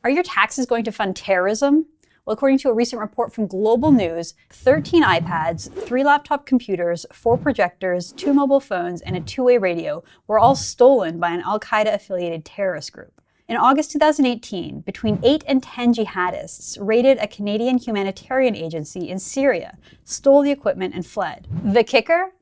Are your taxes going to fund terrorism? Well, according to a recent report from Global News, 13 iPads, 3 laptop computers, 4 projectors, 2 mobile phones, and a two-way radio were all stolen by an al-Qaeda-affiliated terrorist group. In August 2018, between 8 and 10 jihadists raided a Canadian humanitarian agency in Syria, stole the equipment, and fled. The kicker?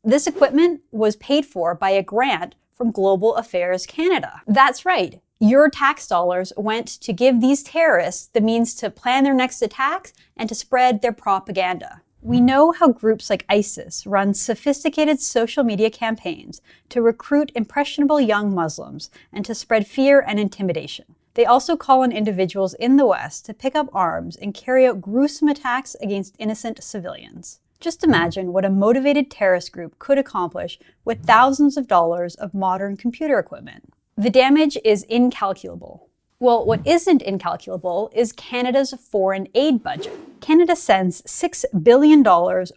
This equipment was paid for by a grant from Global Affairs Canada. That's right. Your tax dollars went to give these terrorists the means to plan their next attacks and to spread their propaganda. We know how groups like ISIS run sophisticated social media campaigns to recruit impressionable young Muslims and to spread fear and intimidation. They also call on individuals in the West to pick up arms and carry out gruesome attacks against innocent civilians. Just imagine what a motivated terrorist group could accomplish with thousands of dollars of modern computer equipment. The damage is incalculable. Well, what isn't incalculable is Canada's foreign aid budget. Canada sends $6 billion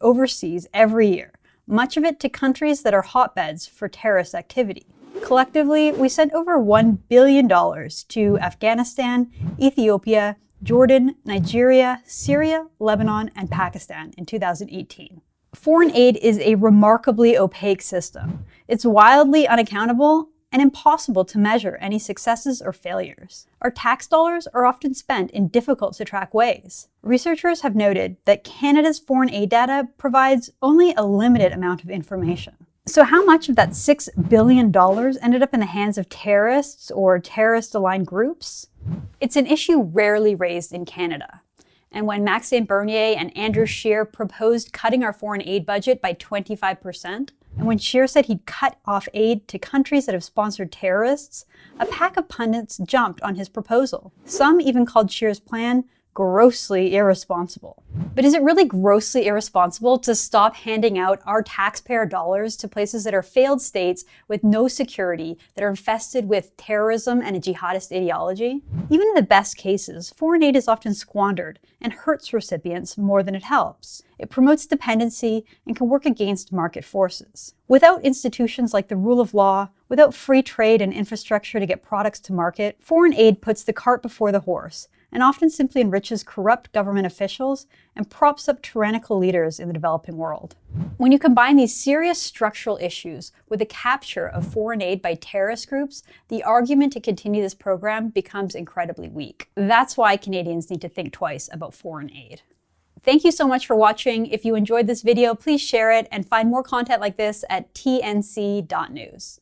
overseas every year, much of it to countries that are hotbeds for terrorist activity. Collectively, we sent over $1 billion to Afghanistan, Ethiopia, Jordan, Nigeria, Syria, Lebanon, and Pakistan in 2018. Foreign aid is a remarkably opaque system. It's wildly unaccountable and impossible to measure any successes or failures. Our tax dollars are often spent in difficult-to-track ways. Researchers have noted that Canada's foreign aid data provides only a limited amount of information. So how much of that $6 billion ended up in the hands of terrorists or terrorist-aligned groups? It's an issue rarely raised in Canada. And when Maxime Bernier and Andrew Scheer proposed cutting our foreign aid budget by 25%, and when Scheer said he'd cut off aid to countries that have sponsored terrorists, a pack of pundits jumped on his proposal. Some even called Scheer's plan grossly irresponsible. But is it really grossly irresponsible to stop handing out our taxpayer dollars to places that are failed states with no security, that are infested with terrorism and a jihadist ideology? Even in the best cases, foreign aid is often squandered and hurts recipients more than it helps. It promotes dependency and can work against market forces. Without institutions like the rule of law, without free trade and infrastructure to get products to market, foreign aid puts the cart before the horse and often simply enriches corrupt government officials and props up tyrannical leaders in the developing world. When you combine these serious structural issues with the capture of foreign aid by terrorist groups, the argument to continue this program becomes incredibly weak. That's why Canadians need to think twice about foreign aid. Thank you so much for watching. If you enjoyed this video, please share it and find more content like this at tnc.news.